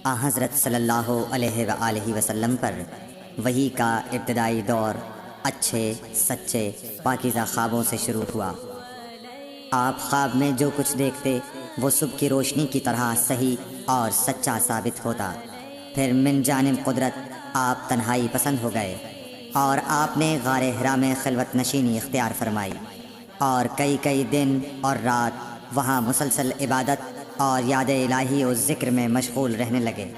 حضرت صلی اللہ علیہ وآلہ وسلم پر وحی کا ابتدائی دور اچھے سچے پاکیزہ خوابوں سے شروع ہوا۔ آپ خواب میں جو کچھ دیکھتے وہ صبح کی روشنی کی طرح صحیح اور سچا ثابت ہوتا۔ پھر من جانب قدرت آپ تنہائی پسند ہو گئے اور آپ نے غار حرا میں خلوت نشینی اختیار فرمائی اور کئی دن اور رات وہاں مسلسل عبادت اور یاد الہی و ذکر میں مشغول رہنے لگے۔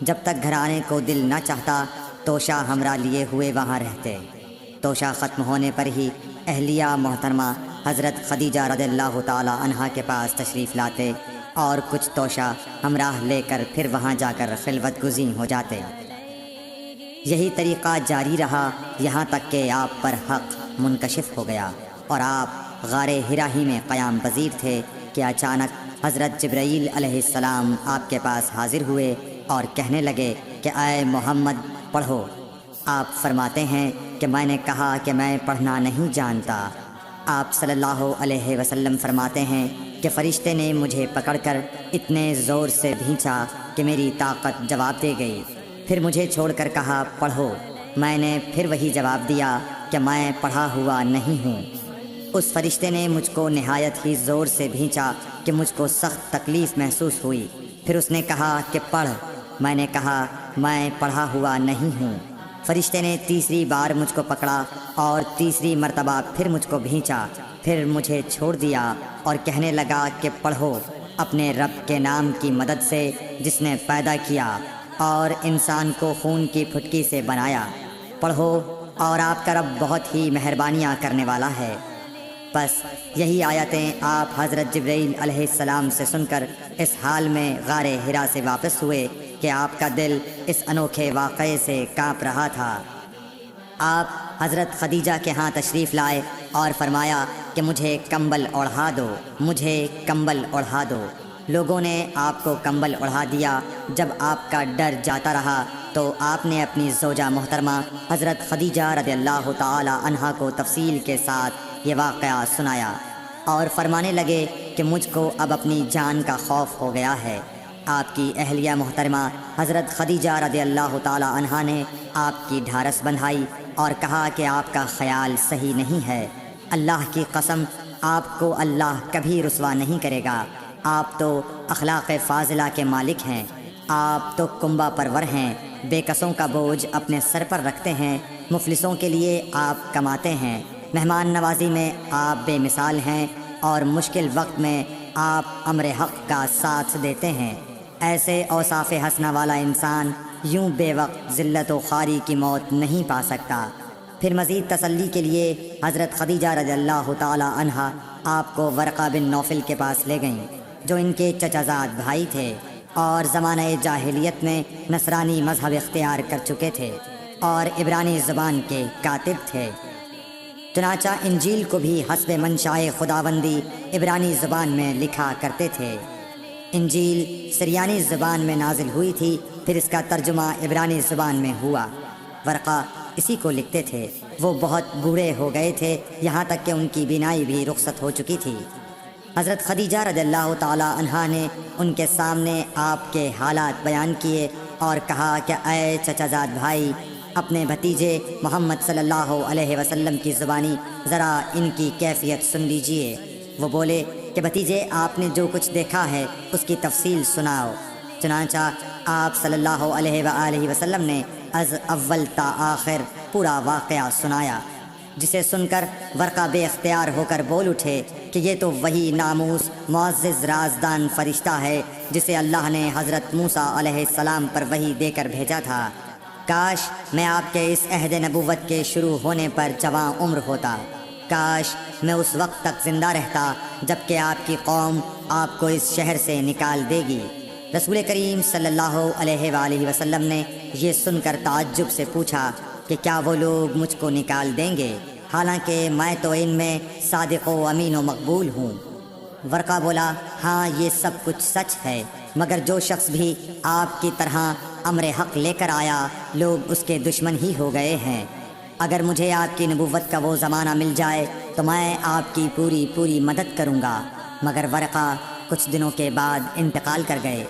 جب تک گھر آنے کو دل نہ چاہتا توشہ ہمراہ لیے ہوئے وہاں رہتے۔ توشہ ختم ہونے پر ہی اہلیہ محترمہ حضرت خدیجہ رضی اللہ تعالی عنہا کے پاس تشریف لاتے اور کچھ توشہ ہمراہ لے کر پھر وہاں جا کر خلوت گزین ہو جاتے۔ یہی طریقہ جاری رہا یہاں تک کہ آپ پر حق منکشف ہو گیا اور آپ غار حرا ہی میں قیام پذیر تھے کہ اچانک حضرت جبرائیل علیہ السلام آپ کے پاس حاضر ہوئے اور کہنے لگے کہ اے محمد پڑھو۔ آپ فرماتے ہیں کہ میں نے کہا کہ میں پڑھنا نہیں جانتا۔ آپ صلی اللہ علیہ وسلم فرماتے ہیں کہ فرشتے نے مجھے پکڑ کر اتنے زور سے بھینچا کہ میری طاقت جواب دے گئی۔ پھر مجھے چھوڑ کر کہا پڑھو۔ میں نے پھر وہی جواب دیا کہ میں پڑھا ہوا نہیں ہوں۔ اس فرشتے نے مجھ کو نہایت ہی زور سے بھینچا کہ مجھ کو سخت تکلیف محسوس ہوئی۔ پھر اس نے کہا کہ پڑھ۔ میں نے کہا میں پڑھا ہوا نہیں ہوں۔ فرشتے نے تیسری بار مجھ کو پکڑا اور تیسری مرتبہ پھر مجھ کو بھینچا۔ پھر مجھے چھوڑ دیا اور کہنے لگا کہ پڑھو اپنے رب کے نام کی مدد سے جس نے پیدا کیا اور انسان کو خون کی پھٹکی سے بنایا۔ پڑھو اور آپ کا رب بہت ہی مہربانیاں کرنے والا ہے۔ بس یہی آیتیں آپ حضرت جبرائیل علیہ السلام سے سن کر اس حال میں غار حرا سے واپس ہوئے کہ آپ کا دل اس انوکھے واقعے سے کانپ رہا تھا۔ آپ حضرت خدیجہ کے ہاں تشریف لائے اور فرمایا کہ مجھے کمبل اوڑھا دو، مجھے کمبل اوڑھا دو۔ لوگوں نے آپ کو کمبل اوڑھا دیا۔ جب آپ کا ڈر جاتا رہا تو آپ نے اپنی زوجہ محترمہ حضرت خدیجہ رضی اللہ تعالی عنہا کو تفصیل کے ساتھ یہ واقعہ سنایا اور فرمانے لگے کہ مجھ کو اب اپنی جان کا خوف ہو گیا ہے۔ آپ کی اہلیہ محترمہ حضرت خدیجہ رضی اللہ تعالی عنہا نے آپ کی ڈھارس بندھائی اور کہا کہ آپ کا خیال صحیح نہیں ہے۔ اللہ کی قسم آپ کو اللہ کبھی رسوا نہیں کرے گا۔ آپ تو اخلاق فاضلہ کے مالک ہیں۔ آپ تو کنبہ پرور ہیں، بے کسوں کا بوجھ اپنے سر پر رکھتے ہیں، مفلسوں کے لیے آپ کماتے ہیں، مہمان نوازی میں آپ بے مثال ہیں اور مشکل وقت میں آپ امر حق کا ساتھ دیتے ہیں۔ ایسے اوصاف حسنہ والا انسان یوں بے وقت ذلت و خواری کی موت نہیں پا سکتا۔ پھر مزید تسلی کے لیے حضرت خدیجہ رضی اللہ تعالی عنہا آپ کو ورقہ بن نوفل کے پاس لے گئیں جو ان کے چچا زاد بھائی تھے اور زمانہ جاہلیت میں نصرانی مذہب اختیار کر چکے تھے اور عبرانی زبان کے کاتب تھے۔ چنانچہ انجیل کو بھی حسب منشائے خداوندی عبرانی زبان میں لکھا کرتے تھے۔ انجیل سریانی زبان میں نازل ہوئی تھی، پھر اس کا ترجمہ عبرانی زبان میں ہوا۔ ورقہ اسی کو لکھتے تھے۔ وہ بہت بوڑھے ہو گئے تھے، یہاں تک کہ ان کی بینائی بھی رخصت ہو چکی تھی۔ حضرت خدیجہ رضی اللہ تعالی عنہا نے ان کے سامنے آپ کے حالات بیان کیے اور کہا کہ اے چچا زاد بھائی، اپنے بھتیجے محمد صلی اللہ علیہ وسلم کی زبانی ذرا ان کی کیفیت سن لیجئے۔ وہ بولے کہ بھتیجے آپ نے جو کچھ دیکھا ہے اس کی تفصیل سناؤ۔ چنانچہ آپ صلی اللہ علیہ وآلہ وسلم نے از اول تا آخر پورا واقعہ سنایا، جسے سن کر ورقہ بے اختیار ہو کر بول اٹھے کہ یہ تو وہی ناموس معزز رازدان فرشتہ ہے جسے اللہ نے حضرت موسیٰ علیہ السلام پر وحی دے کر بھیجا تھا۔ کاش میں آپ کے اس عہد نبوت کے شروع ہونے پر جواں عمر ہوتا۔ کاش میں اس وقت تک زندہ رہتا جب کہ آپ کی قوم آپ کو اس شہر سے نکال دے گی۔ رسول کریم صلی اللہ علیہ وآلہ وسلم نے یہ سن کر تعجب سے پوچھا کہ کیا وہ لوگ مجھ کو نکال دیں گے، حالانکہ میں تو ان میں صادق و امین و مقبول ہوں۔ ورقہ بولا ہاں یہ سب کچھ سچ ہے، مگر جو شخص بھی آپ کی طرح امر حق لے کر آیا لوگ اس کے دشمن ہی ہو گئے ہیں۔ اگر مجھے آپ کی نبوت کا وہ زمانہ مل جائے تو میں آپ کی پوری مدد کروں گا۔ مگر ورقہ کچھ دنوں کے بعد انتقال کر گئے۔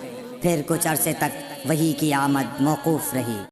پھر کچھ عرصے تک وحی کی آمد موقوف رہی۔